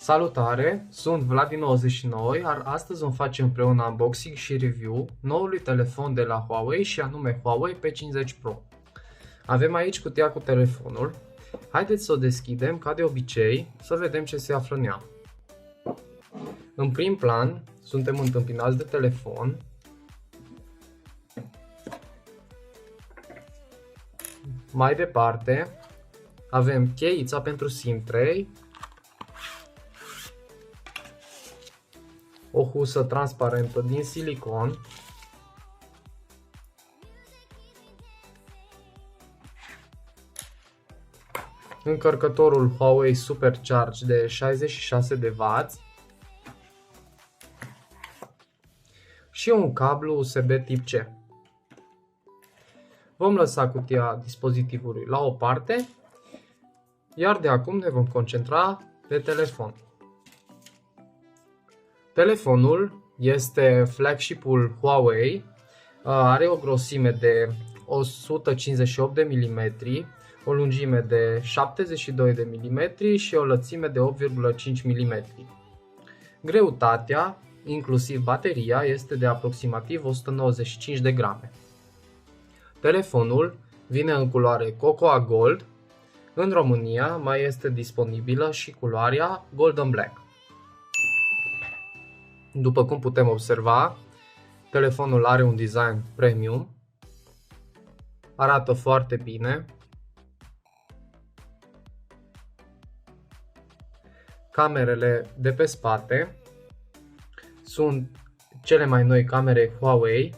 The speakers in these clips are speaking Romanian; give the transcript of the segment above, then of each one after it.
Salutare, sunt Vlad99, iar astăzi vom face împreună unboxing și review noului telefon de la Huawei și anume Huawei P50 Pro. Avem aici cutia cu telefonul. Haideți să o deschidem ca de obicei să vedem ce se află în ea. În prim plan suntem întâmpinați de telefon. Mai departe avem cheița pentru SIM tray, o husă transparentă din silicon, încărcătorul Huawei Supercharge de 66 de W și un cablu USB tip C. Vom lăsa cutia dispozitivului la o parte, iar de acum ne vom concentra pe telefon. Telefonul este flagship-ul Huawei, are o grosime de 158 de mm, o lungime de 72 de mm și o lățime de 8,5 mm. Greutatea, inclusiv bateria, este de aproximativ 195 de grame. Telefonul vine în culoare Cocoa Gold. În România mai este disponibilă și culoarea Golden Black. După cum putem observa, telefonul are un design premium, arată foarte bine. Camerele de pe spate sunt cele mai noi camere Huawei.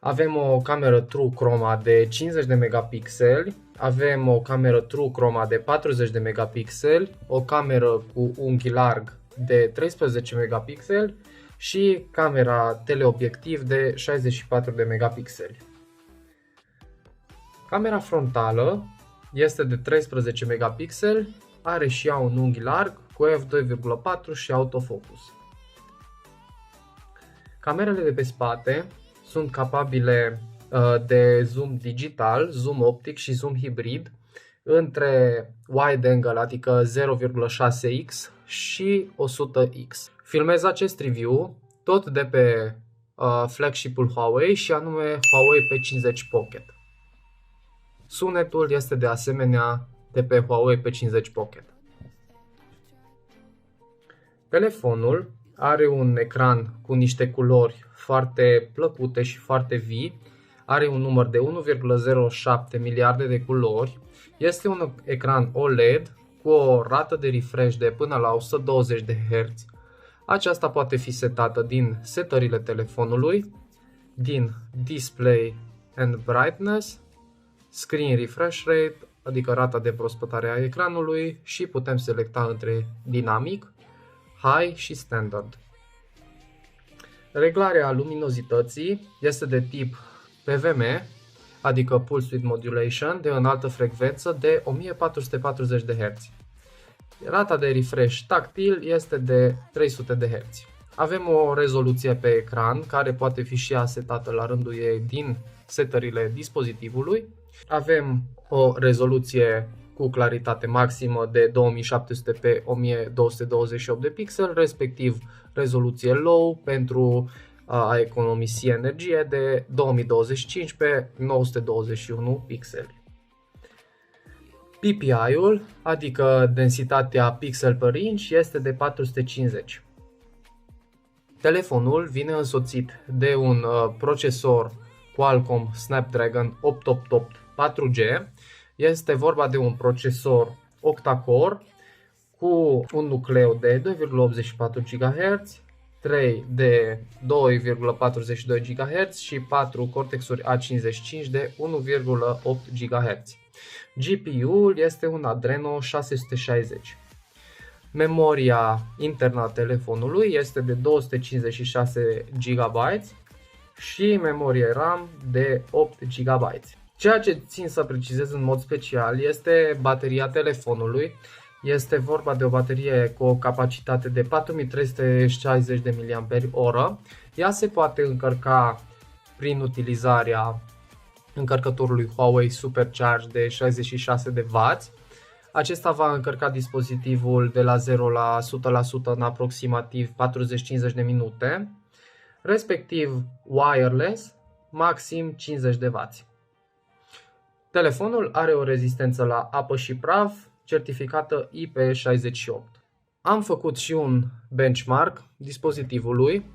Avem o cameră True Chroma de 50 de megapixeli, avem o cameră True Chroma de 40 de megapixeli, o cameră cu unghi larg de 13 megapixeli și camera teleobiectiv de 64 de megapixeli. Camera frontală este de 13 megapixeli, are și ea un unghi larg cu f2.4 și autofocus. Camerele de pe spate sunt capabile de zoom digital, zoom optic și zoom hibrid între wide angle, adică 0,6x și 100x. Filmez acest review tot de pe flagship-ul Huawei și anume Huawei P50 Pocket. Sunetul este de asemenea de pe Huawei P50 Pocket. Telefonul are un ecran cu niște culori foarte plăcute și foarte vii. Are un număr de 1,07 miliarde de culori. Este un ecran OLED cu o rată de refresh de până la 120 de Hz. Aceasta poate fi setată din setările telefonului, din Display and Brightness, Screen Refresh Rate, adică rata de prospătare a ecranului, și putem selecta între dinamic, High și Standard. Reglarea luminozității este de tip PWM, adică Pulse Width Modulation, de înaltă frecvență de 1440 de Hz. Rata de refresh tactil este de 300 de Hz. Avem o rezoluție pe ecran care poate fi și ea setată la rândul ei din setările dispozitivului. Avem o rezoluție cu claritate maximă de 2700 pe 1228 de pixel, respectiv rezoluție low pentru a economisi energie de 2025 pe 921 pixeli. PPI-ul, adică densitatea pixel per inch, este de 450. Telefonul vine însoțit de un procesor Qualcomm Snapdragon 888 4G. Este vorba de un procesor octa-core cu un nucleu de 2,84 GHz, 3 de 2,42 GHz și 4 Cortex-uri A55 de 1,8 GHz. GPU-ul este un Adreno 660. Memoria internă a telefonului este de 256 GB și memorie RAM de 8 GB. Ceea ce țin să precizez în mod special este bateria telefonului. Este vorba de o baterie cu o capacitate de 4360 de mAh. Ea se poate încărca prin utilizarea încărcătorului Huawei Supercharge de 66 de W Acesta va încărca dispozitivul de la 0 la 100% în aproximativ 40-50 de minute, respectiv wireless, maxim 50 de W. Telefonul are o rezistență la apă și praf, certificată IP68. Am făcut și un benchmark dispozitivului.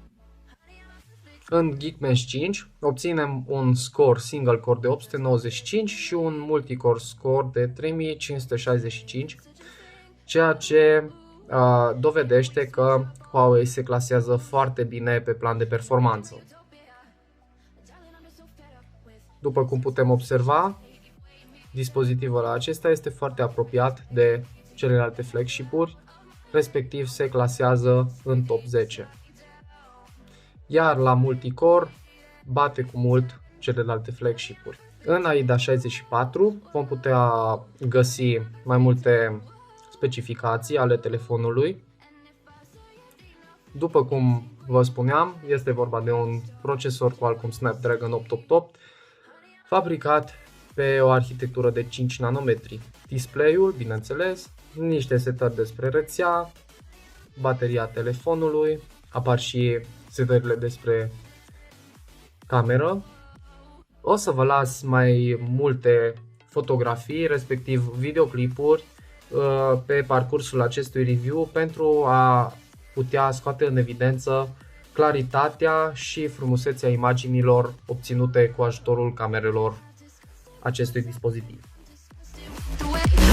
În Geekbench 5 obținem un score single core de 895 și un multicore score de 3565, ceea ce dovedește că Huawei se clasează foarte bine pe plan de performanță. După cum putem observa, dispozitivul acesta este foarte apropiat de celelalte flagship-uri, respectiv se clasează în top 10. Iar la multicore bate cu mult celelalte flagship-uri. În AIDA 64 vom putea găsi mai multe specificații ale telefonului. După cum vă spuneam, este vorba de un procesor Qualcomm Snapdragon 888 fabricat pe o arhitectură de 5 nanometri. Display-ul, bineînțeles, niște setări despre rețea, bateria telefonului, apar și setările despre cameră. O să vă las mai multe fotografii, respectiv videoclipuri, pe parcursul acestui review pentru a putea scoate în evidență claritatea și frumusețea imaginilor obținute cu ajutorul camerelor acestui dispozitiv.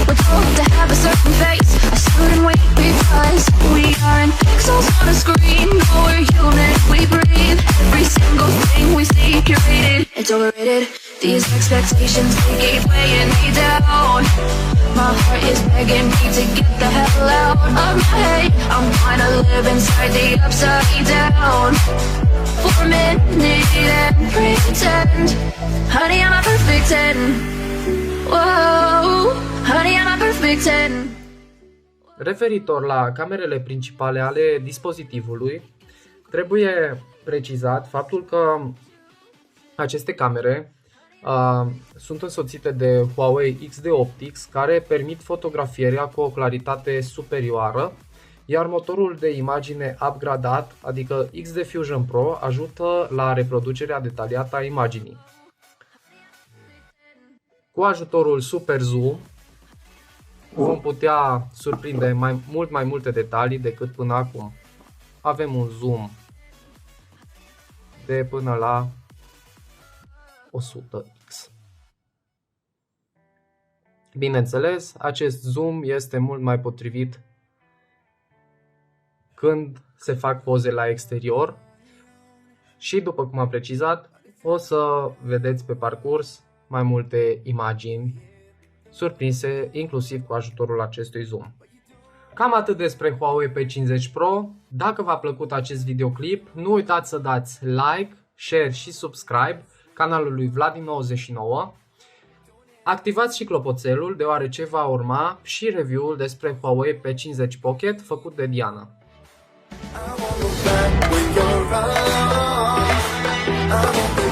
We're told to have a certain face, I stood and wait because we aren't pixels on a screen. No, we're human, we breathe. Every single thing we see curated, it's overrated. These expectations, they keep weighing me down. My heart is begging me to get the hell out of my head. I'm trying to live inside the upside down for a minute and pretend, honey, I'm a perfect 10. Whoa, honey, I'm a perfect 10. Referitor la camerele principale ale dispozitivului, trebuie precizat faptul că aceste camere sunt însoțite de Huawei XD Optics, care permit fotografierea cu o claritate superioară, iar motorul de imagine upgradat, adică XD Fusion Pro, ajută la reproducerea detaliată a imaginii. Cu ajutorul Super Zoom vom putea surprinde mult mai multe detalii decât până acum. Avem un zoom de până la 100x. Bineînțeles, acest zoom este mult mai potrivit când se fac poze la exterior și, după cum am precizat, o să vedeți pe parcurs mai multe imagini surprinse, inclusiv cu ajutorul acestui zoom. Cam atât despre Huawei P50 Pro. Dacă v-a plăcut acest videoclip, nu uitați să dați like, share și subscribe canalului Vladi99. Activați și clopoțelul, deoarece va urma și review-ul despre Huawei P50 Pocket făcut de Diana. I won't look back when you're around. I won't